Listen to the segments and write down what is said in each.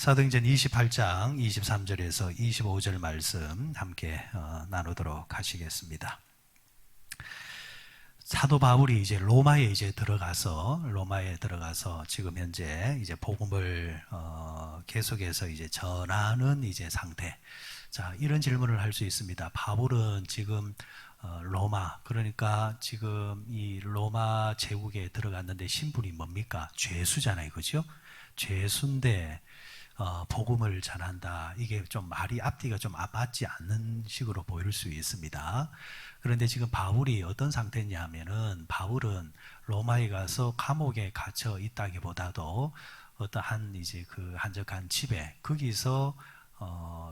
사도행전 28장 23절에서 25절 말씀 함께 나누도록 하시겠습니다. 사도 바울이 이제 로마에 들어가서 지금 현재 이제 복음을 계속해서 이제 전하는 이제 상태. 자, 이런 질문을 할 수 있습니다. 바울은 지금 로마, 그러니까 지금 이 로마 제국에 들어갔는데 신분이 뭡니까? 죄수잖아요, 그죠? 죄수인데 복음을 전한다. 이게 좀 말이 앞뒤가 좀 맞지 않는 식으로 보일 수 있습니다. 그런데 지금 바울이 어떤 상태냐 하면은, 바울은 로마에 가서 감옥에 갇혀 있다기보다도 어떠한 이제 그 한적한 집에, 거기서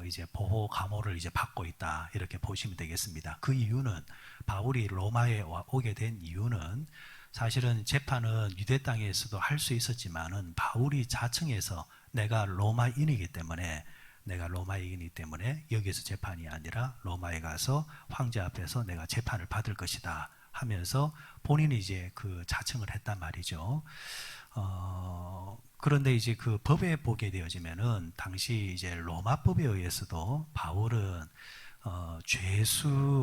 이제 보호 감호를 이제 받고 있다, 이렇게 보시면 되겠습니다. 그 이유는, 바울이 로마에 오게 된 이유는, 사실은 재판은 유대 땅에서도 할 수 있었지만은 바울이 자청해서 내가 로마인이기 때문에 여기서 재판이 아니라 로마에 가서 황제 앞에서 내가 재판을 받을 것이다 하면서 본인이 이제 그 자청을 했단 말이죠. 그런데 이제 그 법에 보게 되어지면은, 당시 이제 로마법에 의해서도 바울은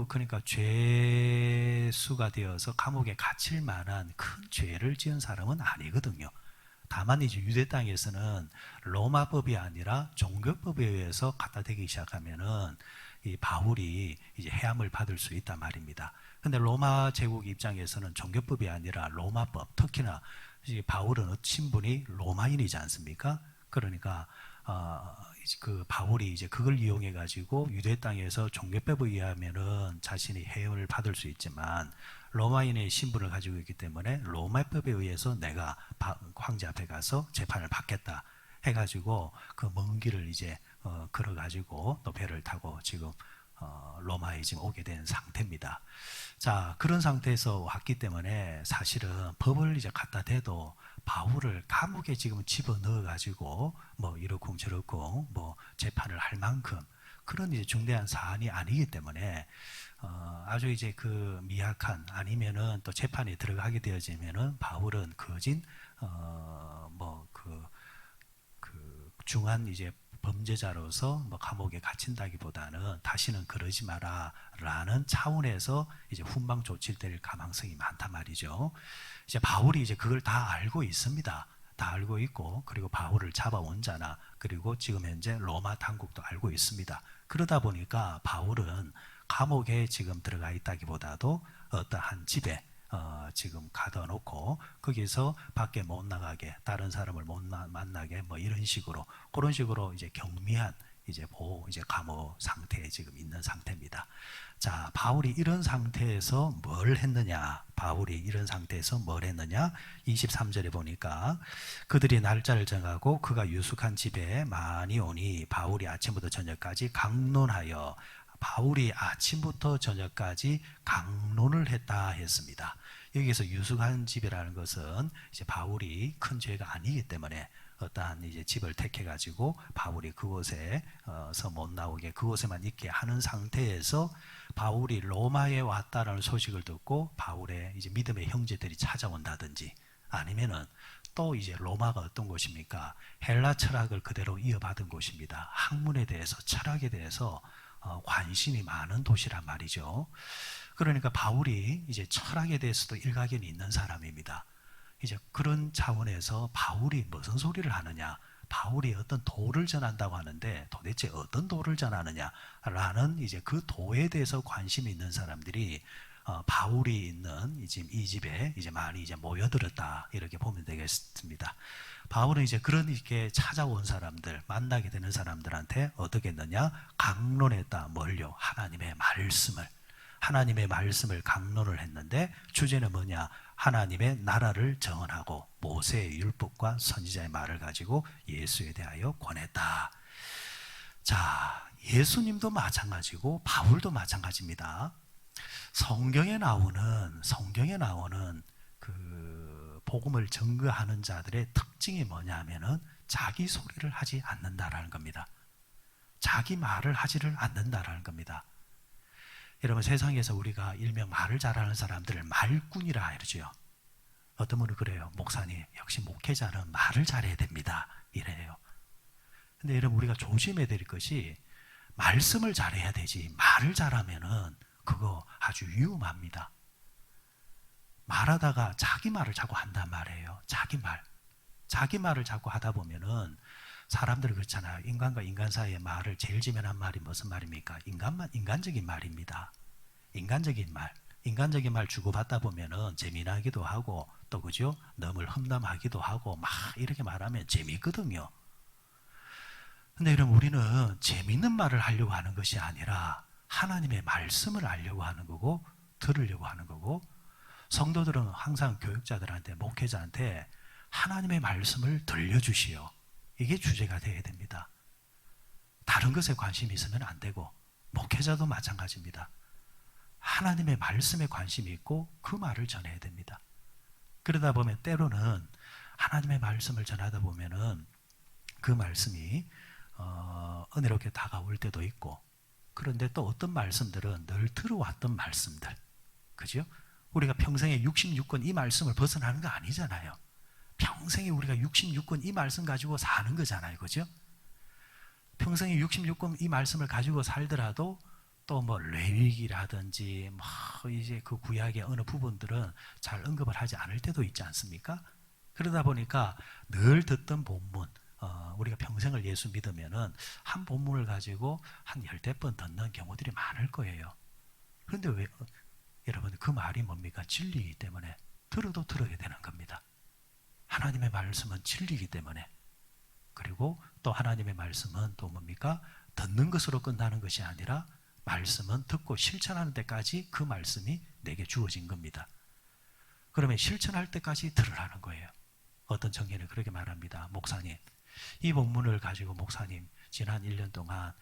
그러니까 죄수가 되어서 감옥에 갇힐 만한 큰 죄를 지은 사람은 아니거든요. 다만 이제 유대 땅에서는 로마법이 아니라 종교법에 의해서 갖다 대기 시작하면은 이 바울이 이제 해함을 받을 수 있단 말입니다. 근데 로마 제국 입장에서는 종교법이 아니라 로마법, 특히나 이제 바울은 신분이 로마인이지 않습니까? 그러니까 그 바울이 이제 그걸 이용해 가지고 유대 땅에서 종교법에 의하면은 자신이 해임을 받을 수 있지만, 로마인의 신분을 가지고 있기 때문에 로마법에 의해서 내가 황제 앞에 가서 재판을 받겠다 해가지고 그 먼 길을 이제 걸어가지고 또 배를 타고 지금 로마에 지금 오게 된 상태입니다. 자, 그런 상태에서 왔기 때문에 사실은 법을 이제 갖다 대도 바울을 감옥에 지금 집어넣어 가지고 뭐 이러쿵 저러쿵 뭐 재판을 할 만큼 그런 이제 중대한 사안이 아니기 때문에 아주 이제 그 미약한, 아니면은 또 재판에 들어가게 되어지면은 바울은 거진 그 중한 이제 범죄자로서 뭐 감옥에 갇힌다기보다는 다시는 그러지 마라라는 차원에서 이제 훈방 조치를 될 가능성이 많단 말이죠. 이제 바울이 이제 그걸 다 알고 있습니다. 다 알고 있고, 그리고 바울을 잡아온 자나, 그리고 지금 현재 로마 당국도 알고 있습니다. 그러다 보니까 바울은 감옥에 지금 들어가 있다기보다도 어떠한 집에 지금 가둬놓고 거기서 밖에 못 나가게, 다른 사람을 못 만나게 뭐 이런 식으로, 그런 식으로 이제 경미한 이제 감호 상태에 지금 있는 상태입니다. 자, 바울이 이런 상태에서 뭘 했느냐? 23절에 보니까, 그들이 날짜를 정하고 그가 유숙한 집에 많이 오니 바울이 아침부터 저녁까지 강론하여, 바울이 아침부터 저녁까지 강론을 했다 했습니다. 여기서 유숙한 집이라는 것은 이제 바울이 큰 죄가 아니기 때문에 어떠한 이제 집을 택해 가지고 바울이 그곳에서 못 나오게, 그곳에만 있게 하는 상태에서 바울이 로마에 왔다라는 소식을 듣고 바울의 이제 믿음의 형제들이 찾아온다든지, 아니면은 또 이제 로마가 어떤 곳입니까? 헬라 철학을 그대로 이어받은 곳입니다. 학문에 대해서, 철학에 대해서 관심이 많은 도시란 말이죠. 그러니까 바울이 이제 철학에 대해서도 일가견이 있는 사람입니다. 이제 그런 차원에서 바울이 무슨 소리를 하느냐, 바울이 어떤 도를 전한다고 하는데 도대체 어떤 도를 전하느냐라는 이제 그 도에 대해서 관심이 있는 사람들이 바울이 있는 이 집에 이제 많이 이제 모여들었다, 이렇게 보면 되겠습니다. 바울은 이제 그런 이렇게 찾아온 사람들, 만나게 되는 사람들한테 어떻게 했느냐? 강론했다. 뭘요? 하나님의 말씀을 강론을 했는데, 주제는 뭐냐? 하나님의 나라를 정언하고 모세의 율법과 선지자의 말을 가지고 예수에 대하여 권했다. 자, 예수님도 마찬가지고 바울도 마찬가지입니다. 성경에 나오는 그 복음을 증거하는 자들의 특징이 뭐냐 하면은 자기 소리를 하지 않는다라는 겁니다. 자기 말을 하지를 않는다라는 겁니다. 여러분, 세상에서 우리가 일명 말을 잘하는 사람들을 말꾼이라 이러죠. 어떤 분은 그래요. 목사님, 역시 목회자는 말을 잘해야 됩니다, 이래요. 근데 여러분 우리가 조심해야 될 것이 말씀을 잘해야 되지 말을 잘하면은 그거 아주 위험합니다. 말하다가 자기 말을 자꾸 한단 말이에요. 자기 말을 자꾸 하다 보면은 사람들이 그렇잖아요. 인간과 인간 사이의 말을 제일 지면한 말이 무슨 말입니까? 인간적인 말입니다. 인간적인 말 주고받다 보면은 재미나기도 하고 또 그죠? 너무 험담하기도 하고 막 이렇게 말하면 재미있거든요. 근데 여러분 우리는 재미있는 말을 하려고 하는 것이 아니라 하나님의 말씀을 알려고 하는 거고 들으려고 하는 거고, 성도들은 항상 교육자들한테 목회자한테 하나님의 말씀을 들려주시오. 이게 주제가 되어야 됩니다. 다른 것에 관심이 있으면 안 되고 목회자도 마찬가지입니다. 하나님의 말씀에 관심이 있고 그 말을 전해야 됩니다. 그러다 보면 때로는 하나님의 말씀을 전하다 보면은 그 말씀이 은혜롭게 다가올 때도 있고, 그런데 또 어떤 말씀들은 늘 들어왔던 말씀들, 그죠? 우리가 평생에 66권 이 말씀을 벗어나는 거 아니잖아요. 평생에 우리가 66권 이 말씀 가지고 사는 거잖아요. 그죠? 평생에 66권 이 말씀을 가지고 살더라도 또 뭐 레위기라든지 뭐 이제 그 구약의 어느 부분들은 잘 언급을 하지 않을 때도 있지 않습니까? 그러다 보니까 늘 듣던 본문, 우리가 평생을 예수 믿으면은 한 본문을 가지고 한 10번 듣는 경우들이 많을 거예요. 그런데 왜 여러분 그 말이 뭡니까? 진리이기 때문에 들어도 들어야 되는 겁니다. 하나님의 말씀은 진리이기 때문에. 그리고 또 하나님의 말씀은 또 뭡니까? 듣는 것으로 끝나는 것이 아니라 말씀은 듣고 실천하는 데까지 그 말씀이 내게 주어진 겁니다. 그러면 실천할 때까지 들으라는 거예요. 어떤 청년이 그렇게 말합니다. 목사님, 이 본문을 가지고 목사님 지난 1년 동안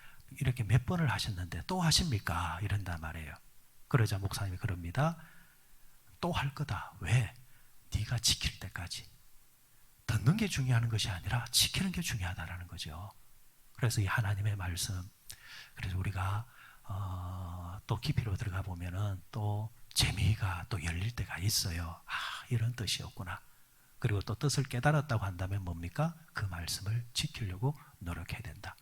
이렇게 몇 번을 하셨는데 또 하십니까? 이런단 말이에요. 그러자 목사님이 그럽니다. 또 할 거다. 왜? 네가 지킬 때까지. 듣는 게 중요한 것이 아니라 지키는 게 중요하다는 거죠. 그래서 이 하나님의 말씀, 그래서 우리가 또 깊이로 들어가 보면은 또 재미가 또 열릴 때가 있어요. 아, 이런 뜻이었구나. 그리고 또 뜻을 깨달았다고 한다면 뭡니까? 그 말씀을 지키려고 노력해야 된다.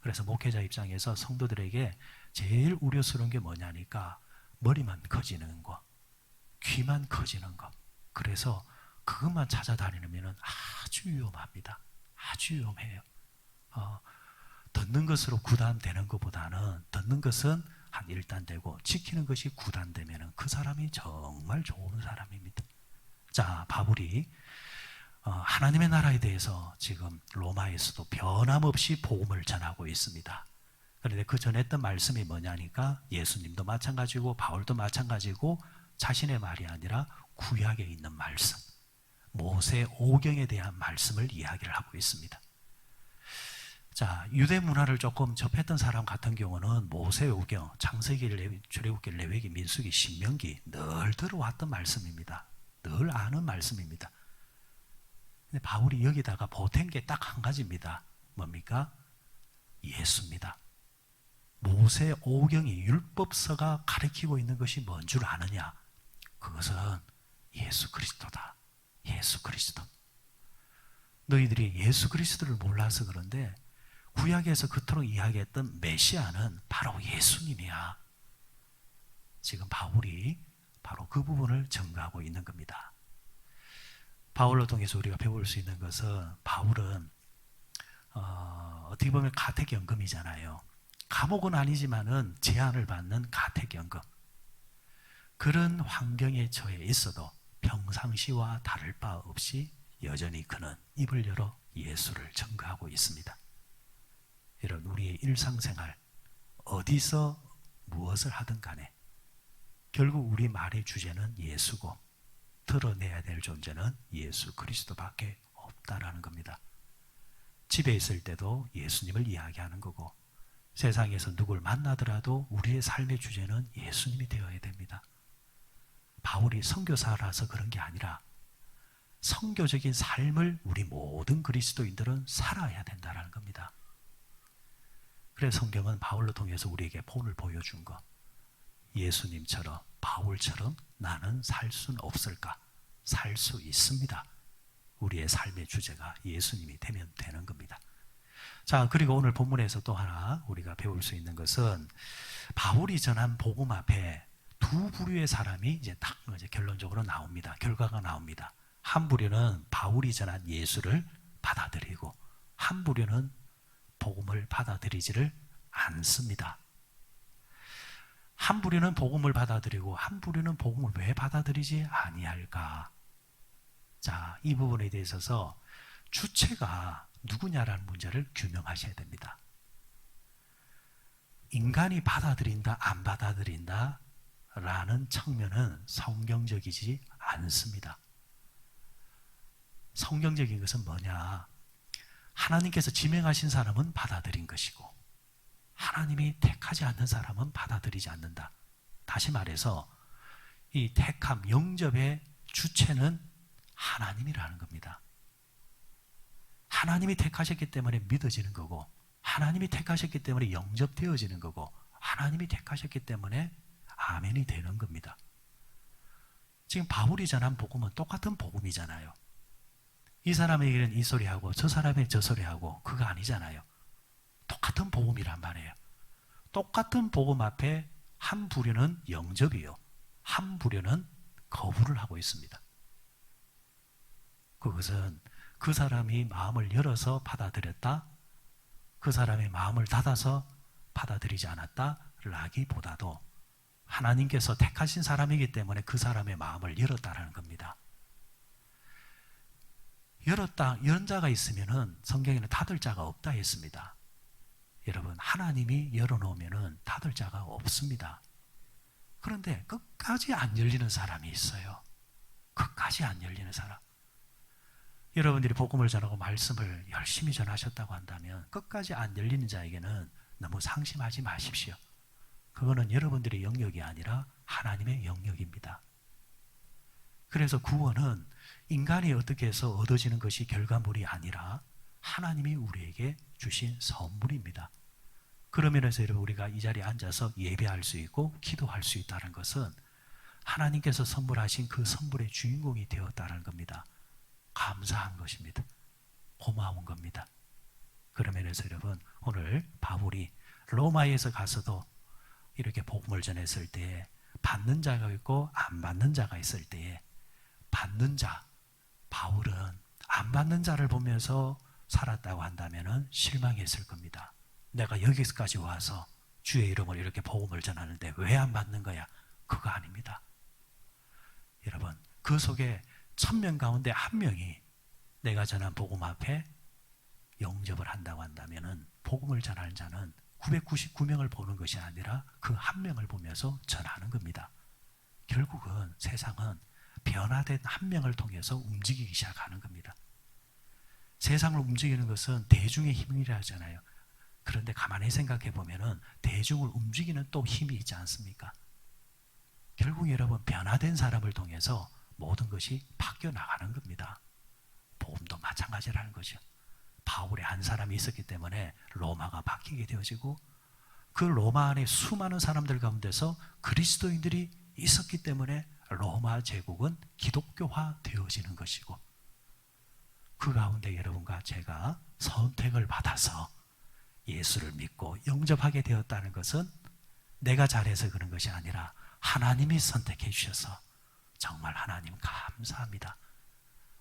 그래서 목회자 입장에서 성도들에게 제일 우려스러운 게 뭐냐니까 머리만 커지는 거, 귀만 커지는 거. 그래서 그것만 찾아다니면 아주 위험합니다. 아주 위험해요. 듣는 것으로 구단되는 것보다는 듣는 것은 한 1단 되고 지키는 것이 9단 되면 그 사람이 정말 좋은 사람입니다. 자, 바울이 하나님의 나라에 대해서 지금 로마에서도 변함없이 복음을 전하고 있습니다. 그런데 그 전했던 말씀이 뭐냐니까 예수님도 마찬가지고 바울도 마찬가지고 자신의 말이 아니라 구약에 있는 말씀, 모세 오경에 대한 말씀을 이야기를 하고 있습니다. 자, 유대 문화를 조금 접했던 사람 같은 경우는 모세 오경, 창세기, 출애굽기, 레위기, 민수기, 신명기 늘 들어왔던 말씀입니다. 늘 아는 말씀입니다. 근데 바울이 여기다가 보탠 게 딱 한 가지입니다. 뭡니까? 예수입니다. 모세 오경이 율법서가 가리키고 있는 것이 뭔 줄 아느냐? 그것은 예수 그리스도다. 예수 그리스도. 너희들이 예수 그리스도를 몰라서 그런데 구약에서 그토록 이야기했던 메시아는 바로 예수님이야. 지금 바울이 바로 그 부분을 증거하고 있는 겁니다. 바울을 통해서 우리가 배울 수 있는 것은 바울은 어떻게 보면 가택연금이잖아요. 감옥은 아니지만은 제한을 받는 가택연금. 그런 환경에 처해 있어도 평상시와 다를 바 없이 여전히 그는 입을 열어 예수를 증거하고 있습니다. 이런 우리의 일상생활 어디서 무엇을 하든 간에 결국 우리 말의 주제는 예수고 드러내야 될 존재는 예수 그리스도밖에 없다라는 겁니다. 집에 있을 때도 예수님을 이야기하는 거고 세상에서 누굴 만나더라도 우리의 삶의 주제는 예수님이 되어야 됩니다. 바울이 선교사라서 그런 게 아니라 선교적인 삶을 우리 모든 그리스도인들은 살아야 된다는 겁니다. 그래서 성경은 바울로 통해서 우리에게 본을 보여준 것. 예수님처럼 바울처럼 나는 살 수는 없을까? 살 수 있습니다. 우리의 삶의 주제가 예수님이 되면 되는 겁니다. 자, 그리고 오늘 본문에서 또 하나 우리가 배울 수 있는 것은 바울이 전한 복음 앞에 두 부류의 사람이 이제 딱 이제 결론적으로 나옵니다. 결과가 나옵니다. 한 부류는 바울이 전한 예수를 받아들이고 한 부류는 복음을 받아들이지를 않습니다. 한 부류는 복음을 받아들이고 한 부류는 복음을 왜 받아들이지 아니할까? 자, 이 부분에 대해서 주체가 누구냐라는 문제를 규명하셔야 됩니다. 인간이 받아들인다, 안 받아들인다 라는 측면은 성경적이지 않습니다. 성경적인 것은 뭐냐? 하나님께서 지명하신 사람은 받아들인 것이고 하나님이 택하지 않는 사람은 받아들이지 않는다. 다시 말해서 이 택함, 영접의 주체는 하나님이라는 겁니다. 하나님이 택하셨기 때문에 믿어지는 거고 하나님이 택하셨기 때문에 영접되어지는 거고 하나님이 택하셨기 때문에 아멘이 되는 겁니다. 지금 바울이 전한 복음은 똑같은 복음이잖아요. 이 사람에게는 이 소리하고 저 사람에게 저 소리하고 그거 아니잖아요. 똑같은 복음이란 말이에요. 똑같은 복음 앞에 한 부류는 영접이요, 한 부류는 거부를 하고 있습니다. 그것은 그 사람이 마음을 열어서 받아들였다, 그 사람의 마음을 닫아서 받아들이지 않았다라기보다도 하나님께서 택하신 사람이기 때문에 그 사람의 마음을 열었다라는 겁니다. 연 자가 있으면은 성경에는 닫을 자가 없다 했습니다. 여러분, 하나님이 열어놓으면은 닫을 자가 없습니다. 그런데 끝까지 안 열리는 사람이 있어요. 끝까지 안 열리는 사람. 여러분들이 복음을 전하고 말씀을 열심히 전하셨다고 한다면 끝까지 안 열리는 자에게는 너무 상심하지 마십시오. 그거는 여러분들의 영역이 아니라 하나님의 영역입니다. 그래서 구원은 인간이 어떻게 해서 얻어지는 것이 결과물이 아니라 하나님이 우리에게 주신 선물입니다. 그러면서 여러분, 우리가 이 자리에 앉아서 예배할 수 있고 기도할 수 있다는 것은 하나님께서 선물하신 그 선물의 주인공이 되었다는 겁니다. 감사한 것입니다. 고마운 겁니다. 그러면서 여러분, 오늘 바울이 로마에서 가서도 이렇게 복음을 전했을 때 받는 자가 있고 안 받는 자가 있을 때에 받는 자, 바울은 안 받는 자를 보면서 살았다고 한다면 실망했을 겁니다. 내가 여기까지 와서 주의 이름으로 이렇게 복음을 전하는데 왜 안 받는 거야? 그거 아닙니다. 여러분, 그 속에 1000명 가운데 한 명이 내가 전한 복음 앞에 영접을 한다고 한다면 복음을 전하는 자는 999명을 보는 것이 아니라 그 한 명을 보면서 전하는 겁니다. 결국은 세상은 변화된 한 명을 통해서 움직이기 시작하는 겁니다. 세상을 움직이는 것은 대중의 힘이라 하잖아요. 그런데 가만히 생각해 보면은 대중을 움직이는 또 힘이 있지 않습니까? 결국 여러분, 변화된 사람을 통해서 모든 것이 바뀌어 나가는 겁니다. 복음도 마찬가지라는 거죠. 바울의 한 사람이 있었기 때문에 로마가 바뀌게 되어지고 그 로마 안에 수많은 사람들 가운데서 그리스도인들이 있었기 때문에 로마 제국은 기독교화 되어지는 것이고 그 가운데 여러분과 제가 선택을 받아서 예수를 믿고 영접하게 되었다는 것은 내가 잘해서 그런 것이 아니라 하나님이 선택해 주셔서 정말 하나님 감사합니다.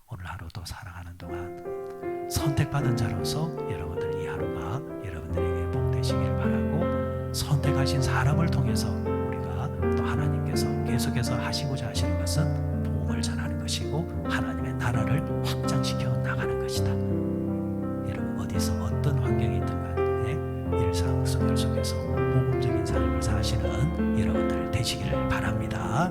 오늘 하루도 살아가는 동안 선택받은 자로서 여러분들 이 하루가 여러분들에게 복 되시기를 바라고, 선택하신 사람을 통해서 우리가 또 하나님께서 계속해서 하시고자 하시는 것은 복음을 전하는 것이고 하나님의 나라를 확장시켜 나가는 것이다. 여러분, 어디서 어떤 환경이 있든 간에 일상생활 속에서 복음적인 삶을 사시는 여러분들 되시기를 바랍니다.